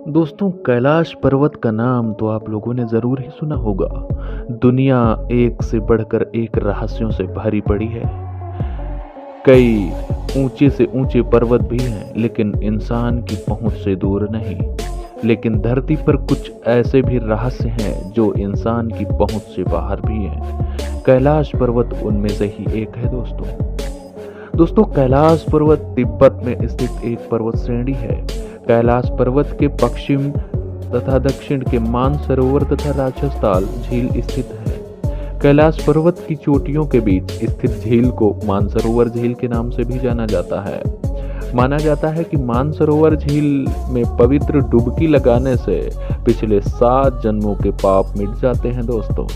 दोस्तों, कैलाश पर्वत का नाम तो आप लोगों ने ज़रूर ही सुना होगा। दुनिया एक से बढ़कर एक रहस्यों से भरी पड़ी है। कई ऊंचे से ऊंचे पर्वत भी हैं, लेकिन इंसान की पहुंच से दूर नहीं। लेकिन धरती पर कुछ ऐसे भी रहस्य हैं जो इंसान की पहुंच से बाहर भी हैं। कैलाश पर्वत उनमें से ही एक है दोस्तों, कैलाश पर्वत तिब्बत में स्थित एक पर्वत श्रेणी है। कैलाश पर्वत के पश्चिम तथा दक्षिण के मानसरोवर तथा राजस्थान झील स्थित है। कैलाश पर्वत की चोटियों के बीच स्थित झील को मानसरोवर झील के नाम से भी जाना जाता है। माना जाता है कि मानसरोवर झील में पवित्र डुबकी लगाने से पिछले 7 जन्मों के पाप मिट जाते हैं दोस्तों।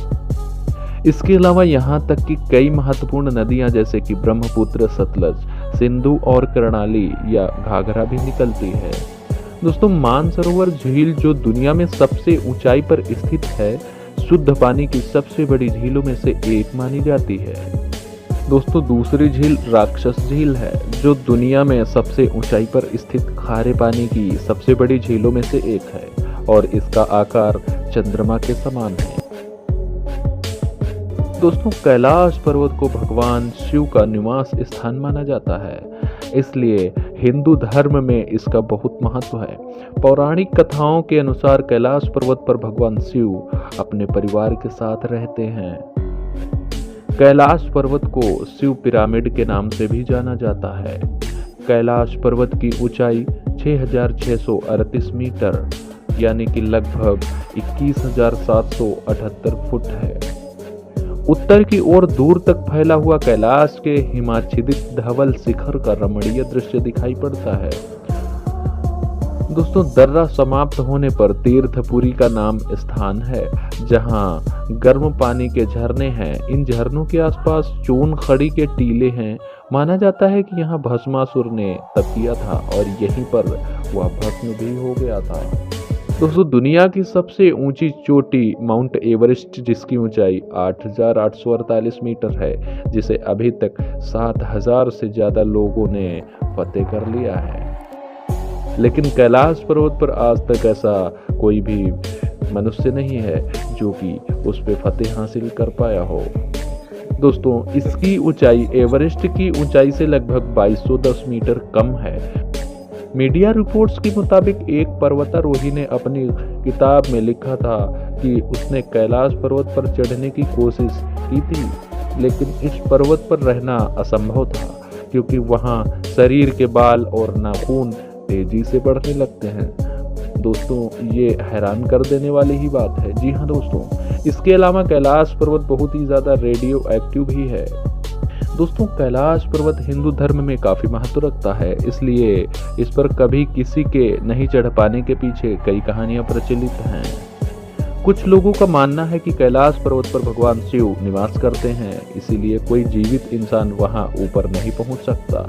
इसके अलावा यहाँ तक कि कई महत्वपूर्ण नदियां जैसे कि ब्रह्मपुत्र, सतलज, सिंधु और कर्णाली या घाघरा भी निकलती है। दोस्तों, मानसरोवर झील जो दुनिया में सबसे ऊंचाई पर स्थित है, शुद्ध पानी की सबसे बड़ी झीलों में से एक मानी जाती है। दोस्तों, दूसरी झील राक्षस झील है, जो दुनिया में सबसे ऊंचाई पर स्थित खारे पानी की सबसे बड़ी झीलों में से एक है और इसका आकार चंद्रमा के समान है। दोस्तों, कैलाश पर्वत को भगवान शिव का निवास स्थान माना जाता है, इसलिए हिंदू धर्म में इसका बहुत महत्व है। पौराणिक कथाओं के अनुसार कैलाश पर्वत पर भगवान शिव अपने परिवार के साथ रहते हैं। कैलाश पर्वत को शिव पिरामिड के नाम से भी जाना जाता है। कैलाश पर्वत की ऊंचाई 6,638 मीटर यानी कि लगभग 21,778 फुट है। उत्तर की ओर दूर तक फैला हुआ कैलाश के हिमाच्छादित धवल शिखर का रमणीय दृश्य दिखाई पड़ता है। दोस्तों, दर्रा समाप्त होने पर तीर्थपुरी का नाम स्थान है, जहां गर्म पानी के झरने हैं। इन झरनों के आसपास चून खड़ी के टीले हैं। माना जाता है कि यहाँ भस्मासुर ने तप किया था और यहीं पर वह भस्म भी हो गया था। दोस्तों, दुनिया की सबसे ऊंची चोटी माउंट एवरेस्ट, जिसकी ऊंचाई 8,848 मीटर है, जिसे अभी तक 7,000 से ज्यादा लोगों ने फतेह कर लिया है। लेकिन कैलाश पर्वत पर आज तक ऐसा कोई भी मनुष्य नहीं है जो कि उस पे फतेह हासिल कर पाया हो। दोस्तों, इसकी ऊंचाई एवरेस्ट की ऊंचाई से लगभग 2210 मीटर कम है। मीडिया रिपोर्ट्स के मुताबिक एक पर्वतारोही ने अपनी किताब में लिखा था कि उसने कैलाश पर्वत पर चढ़ने की कोशिश की थी, लेकिन इस पर्वत पर रहना असंभव था क्योंकि वहां शरीर के बाल और नाखून तेजी से बढ़ने लगते हैं। दोस्तों, ये हैरान कर देने वाली ही बात है। जी हाँ दोस्तों, इसके अलावा कैलाश पर्वत बहुत ही ज्यादा रेडियो एक्टिव भी है। दोस्तों, कैलाश पर्वत हिंदू धर्म में काफी महत्व रखता है, इसलिए इस पर कभी किसी के नहीं चढ़ पाने के पीछे कई कहानियां प्रचलित हैं। कुछ लोगों का मानना है कि कैलाश पर्वत पर भगवान शिव निवास करते हैं, इसीलिए कोई जीवित इंसान वहां ऊपर नहीं पहुंच सकता।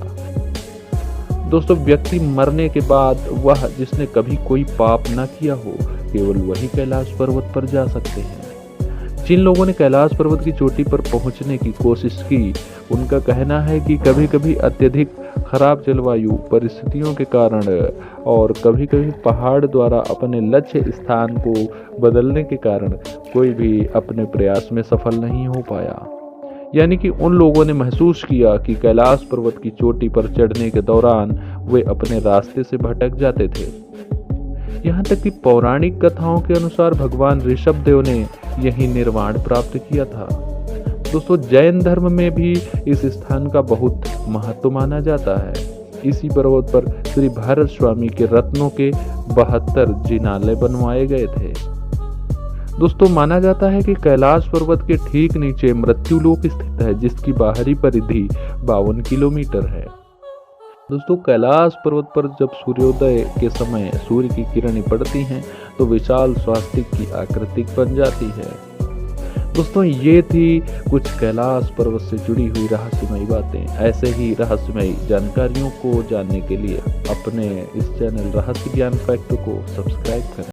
दोस्तों, व्यक्ति मरने के बाद वह जिसने कभी कोई पाप न किया हो, केवल वही कैलाश पर्वत पर जा सकते हैं। जिन लोगों ने कैलाश पर्वत की चोटी पर पहुंचने की कोशिश की, उनका कहना है कि कभी कभी अत्यधिक खराब जलवायु परिस्थितियों के कारण और कभी कभी पहाड़ द्वारा अपने लक्ष्य स्थान को बदलने के कारण कोई भी अपने प्रयास में सफल नहीं हो पाया। यानी कि उन लोगों ने महसूस किया कि कैलाश पर्वत की चोटी पर चढ़ने के दौरान वे अपने रास्ते से भटक जाते थे। यहाँ तक कि पौराणिक कथाओं के अनुसार भगवान ऋषभ देव ने यही निर्वाण प्राप्त किया था। दोस्तों, जैन धर्म में भी इस स्थान का बहुत महत्व माना जाता है। इसी पर्वत पर श्री भारत स्वामी के रत्नों के 72 जिनालय बनवाए गए थे। दोस्तों, माना जाता है कि कैलाश पर्वत के ठीक नीचे मृत्युलोक स्थित है, जिसकी बाहरी परिधि 52 किलोमीटर है। दोस्तों, कैलाश पर्वत पर जब सूर्योदय के समय सूर्य की किरणें पड़ती हैं तो विशाल स्वास्तिक की आकृति बन जाती है। दोस्तों, ये थी कुछ कैलाश पर्वत से जुड़ी हुई रहस्यमयी बातें। ऐसे ही रहस्यमयी जानकारियों को जानने के लिए अपने इस चैनल रहस्य ज्ञान फैक्ट को सब्सक्राइब करें।